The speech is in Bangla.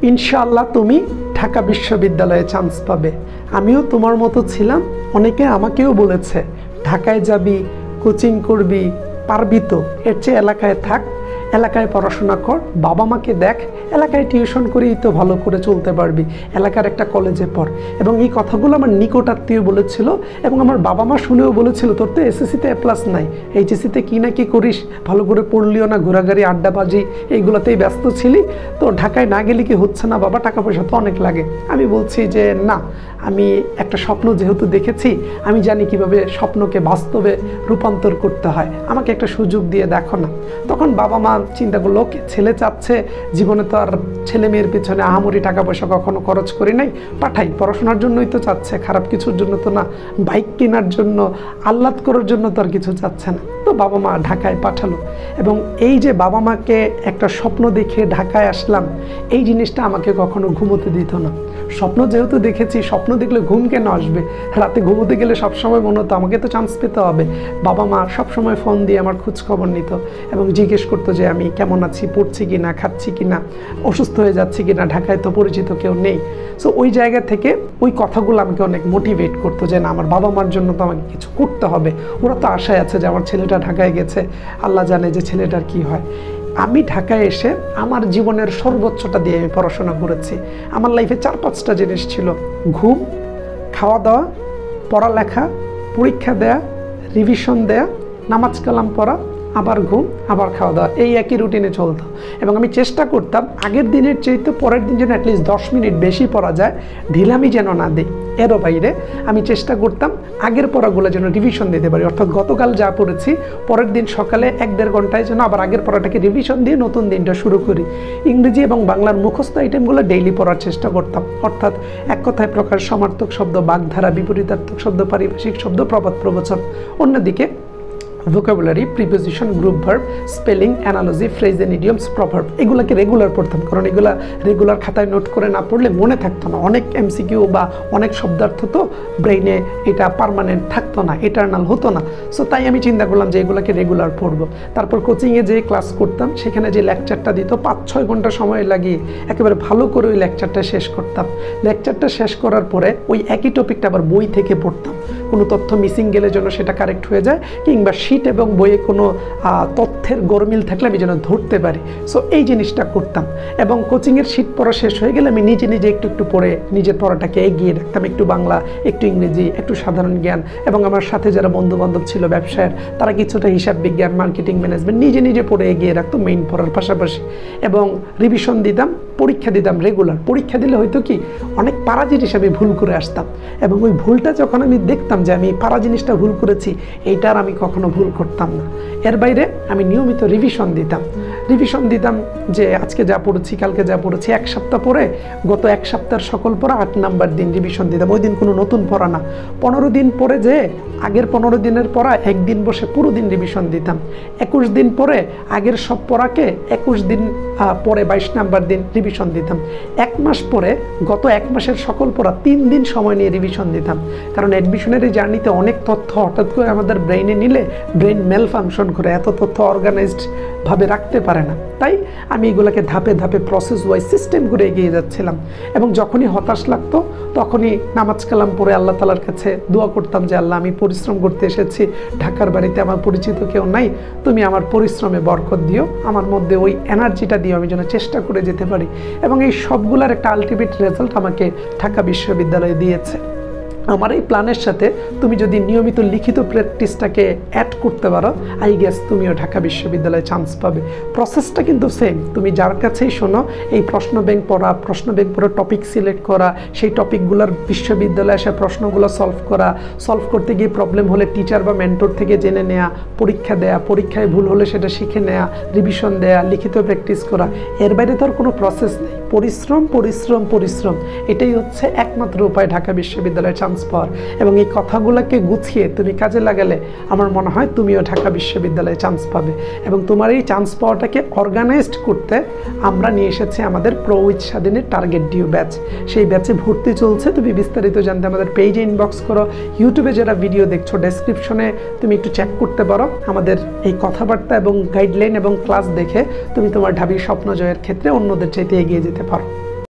ইনশাআল্লাহ তুমি ঢাকা বিশ্ববিদ্যালয়ে চান্স পাবে। আমিও তোমার মতো ছিলাম, অনেকে আমাকেও বলেছে ঢাকায় যাবি, কোচিং করবি, পারবি তো, এর চেয়ে এলাকায় থাক, এলাকায় পড়াশোনা কর, বাবা মাকে দেখ, এলাকায় টিউশন করেই তো ভালো করে চলতে পারবি, এলাকার একটা কলেজে পড়। এবং এই কথাগুলো আমার নিকট আত্মীয় বলেছিল এবং আমার বাবা মা শুনেও বলেছিল তোর তো এসএসসিতে A+ নাই, এইচএসসিতে কী না কি করিস, ভালো করে পড়লিও না, ঘোরাঘুরি আড্ডাবাজি এইগুলোতেই ব্যস্ত ছিলি, তো ঢাকায় না গেলে কি হচ্ছে না বাবা, টাকা পয়সা তো অনেক লাগে। আমি বলছি যে না, আমি একটা স্বপ্ন যেহেতু দেখেছি, আমি জানি কিভাবে স্বপ্নকে বাস্তবে রূপান্তর করতে হয়, আমাকে একটা সুযোগ দিয়ে দেখো না। তখন বাবা মা চিন্তা করলো ওকে, ছেলে চাচ্ছে, জীবনে তো আর ছেলে মেয়ের পিছনে আহামরি টাকা পয়সা কখনো খরচ করি নাই, পাঠাই, পড়াশোনার জন্যই তো চাচ্ছে, খারাপ কিছুর জন্য তো না, বাইক কেনার জন্য, আহ্লাদ করার জন্য তো আর কিছু চাচ্ছে না। তো বাবা মা ঢাকায় পাঠালো এবং এই যে বাবা মাকে একটা স্বপ্ন দেখে ঢাকায় আসলাম, এই জিনিসটা আমাকে কখনো ঘুমোতে দিত না। স্বপ্ন যেহেতু দেখেছি, স্বপ্ন দেখলে ঘুম কেন আসবে, রাতে ঘুমোতে গেলে সবসময় মনে হতো আমাকে তো চান্স পেতে হবে। বাবা মা সবসময় ফোন দিয়ে আমার খোঁজ খবর নিত এবং জিজ্ঞেস করতো যে আমি কেমন আছি, পড়ছি কি না, খাচ্ছি কি না, অসুস্থ হয়ে যাচ্ছি কি না, ঢাকায় তো পরিচিত কেউ নেই। সো ওই জায়গা থেকে ওই কথাগুলো আমাকে অনেক মোটিভেট করতো যে না, আমার বাবা মার জন্য তো আমাকে কিছু করতে হবে, ওরা তো আশায় আছে যে আমার ছেলেটা ঢাকায় গেছে, আল্লাহ জানে যে ছেলেটার কি হয়। আমি ঢাকায় এসে আমার জীবনের সর্বোচ্চটা দিয়ে আমি পড়াশোনা করেছি। আমার লাইফে 4-5টা জিনিস ছিল: ঘুম, খাওয়া দাওয়া, পড়ালেখা, পরীক্ষা দেয়া, রিভিশন দেয়া, নামাজ কালাম পড়া, আবার ঘুম, আবার খাওয়া দাওয়া, এই একই রুটিনে চলতো। এবং আমি চেষ্টা করতাম আগের দিনের চাইতে পরের দিন যেন অ্যাটলিস্ট 10 মিনিট বেশি পড়া যায়, ঢিলামি যেন না দিই। এরও বাইরে আমি চেষ্টা করতাম আগের পড়াগুলো যেন রিভিশন দিতে পারি, অর্থাৎ গতকাল যা পড়েছি পরের দিন সকালে 1-1.5 ঘন্টায় যেন আবার আগের পড়াটাকে রিভিশন দিয়ে নতুন দিনটা শুরু করি। ইংরেজি এবং বাংলার মুখস্থ আইটেমগুলো ডেইলি পড়ার চেষ্টা করতাম, অর্থাৎ এক কথায় প্রকার, সমার্থক শব্দ, বাগধারা, বিপরীতার্থক শব্দ, পারিভাষিক শব্দ, প্রবাদ প্রবচন। অন্যদিকে vocabulary, preposition, group verb, spelling, analogy, phrase and idioms, proverb, এগুলোকে রেগুলার পড়তাম, কারণ এগুলা রেগুলার খাতায় নোট করে না পড়লে মনে থাকতো না। অনেক এমসিকিউ বা অনেক শব্দার্থ তো ব্রেইনে এটা পার্মানেন্ট থাকতো না, এটার্নাল হতো না। সো তাই আমি চিন্তা করলাম যে এগুলোকে রেগুলার পড়বো। তারপর কোচিংয়ে যে ক্লাস করতাম, সেখানে যে লেকচারটা দিত 5-6 ঘন্টা সময় লাগিয়ে একেবারে ভালো করে ওই লেকচারটা শেষ করতাম। লেকচারটা শেষ করার পরে ওই একই টপিকটা আবার বই থেকে পড়তাম, কোনো তথ্য মিসিং গেলে যেন সেটা কারেক্ট হয়ে যায়, কিংবা শীট এবং বইয়ে কোনো তথ্যের গরমিল থাকলে আমি যেন ধরতে পারি। সো এই জিনিসটা করতাম। এবং কোচিংয়ের শীট পড়া শেষ হয়ে গেলে আমি নিজে নিজে একটু একটু পড়ে নিজের পড়াটাকে এগিয়ে রাখতাম, একটু বাংলা, একটু ইংরেজি, একটু সাধারণ জ্ঞান, এবং আমার সাথে যারা বন্ধু বান্ধব ছিল ব্যবসায়ের, তারা কিছুটা হিসাব বিজ্ঞান, মার্কেটিং, ম্যানেজমেন্ট নিজে নিজে পড়ে এগিয়ে রাখতো মেইন পড়ার পাশাপাশি। এবং রিভিশন দিতাম, পরীক্ষা দিতাম রেগুলার। পরীক্ষা দিলে হয়তো কি অনেক পারা জিনিস আমি ভুল করে আসতাম, এবং ওই ভুলটা যখন আমি দেখতাম যে আমি পারা জিনিসটা ভুল করেছি, এইটার আমি কখনো ভুল করতাম না। এর বাইরে আমি নিয়মিত রিভিশন দিতাম যে আজকে যা পড়েছি, কালকে যা পড়েছি, 1 সপ্তাহ পরে গত 1 সপ্তাহের সকল পড়া 8 নাম্বার দিন রিভিশন দিতাম। ওই দিন কোনো নতুন পড়া না, 15 দিন পরে যে আগের 15 দিনের পড়া একদিন বসে পুরো দিন রিভিশন দিতাম। 21 দিন পরে আগের সব পড়াকে 21 দিন পরে 22 নাম্বার দিন রিভিশন দিতাম। 1 মাস পরে গত 1 মাসের সকল পড়া 3 দিন সময় নিয়ে রিভিশন দিতাম, কারণ অ্যাডমিশনের এই জার্নিতে অনেক তথ্য হঠাৎ করে আমাদের ব্রেইনে নিলে ব্রেইন মেল ফাংশন করে, এত তথ্য অর্গানাইজড ভাবে রাখতে পারে না। তাই আমি এগুলোকে ধাপে ধাপে প্রসেস ওয়াইজ সিস্টেম করে এগিয়ে যাচ্ছিলাম। এবং যখনই হতাশ লাগতো তখনই নামাজ কালাম পড়ে আল্লাহ তাআলার কাছে দোয়া করতাম যে আল্লাহ, আমি পরিশ্রম করতে এসেছি, ঢাকার বাড়িতে আমার পরিচিত কেউ নাই, তুমি আমার পরিশ্রমে বরকত দিও, আমার মধ্যে ওই এনার্জিটা দিও, আমি যেন চেষ্টা করে যেতে পারি। এবং এই সবগুলোর একটা আলটিমেট রেজাল্ট আমাকে ঢাকা বিশ্ববিদ্যালয়ে দিয়েছে। আমার এই প্ল্যানের সাথে তুমি যদি নিয়মিত লিখিত প্র্যাকটিসটাকে অ্যাড করতে পারো, আই গেস তুমিও ঢাকা বিশ্ববিদ্যালয়ে চান্স পাবে। প্রসেসটা কিন্তু সেম। তুমি যার কাছেই শোনো, এই প্রশ্ন ব্যাংক পড়া, টপিক সিলেক্ট করা, সেই টপিকগুলোর বিশ্ববিদ্যালয়ে এসে প্রশ্নগুলো সলভ করতে গিয়ে প্রবলেম হলে টিচার বা মেন্টর থেকে জেনে নেওয়া, পরীক্ষা দেয়া, পরীক্ষায় ভুল হলে সেটা শিখে নেওয়া, রিভিশন দেয়া, লিখিত প্র্যাকটিস করা, এর বাইরে তো আর কোনো প্রসেস নেই। পরিশ্রম পরিশ্রম পরিশ্রম, এটাই হচ্ছে একমাত্র উপায় ঢাকা বিশ্ববিদ্যালয়ে চান্স পাওয়ার। এবং এই কথাগুলোকে গুছিয়ে তুমি কাজে লাগালে আমার মনে হয় তুমিও ঢাকা বিশ্ববিদ্যালয়ে চান্স পাবে। এবং তোমার এই চান্স পাওয়াটাকে অর্গানাইজড করতে আমরা নিয়ে এসেছি আমাদের প্রো উইথ স্বাধীনের টার্গেট ডিউ ব্যাচ। সেই ব্যাচে ভর্তি চলছে। তুমি বিস্তারিত জানতে আমাদের পেজে ইনবক্স করো। ইউটিউবে যারা ভিডিও দেখছো, ডেসক্রিপশনে তুমি একটু চেক করতে পারো। আমাদের এই কথাবার্তা এবং গাইডলাইন এবং ক্লাস দেখে তুমি তোমার ঢাবির স্বপ্ন জয়ের ক্ষেত্রে অন্যদের চাইতে এগিয়ে যেতে পারো।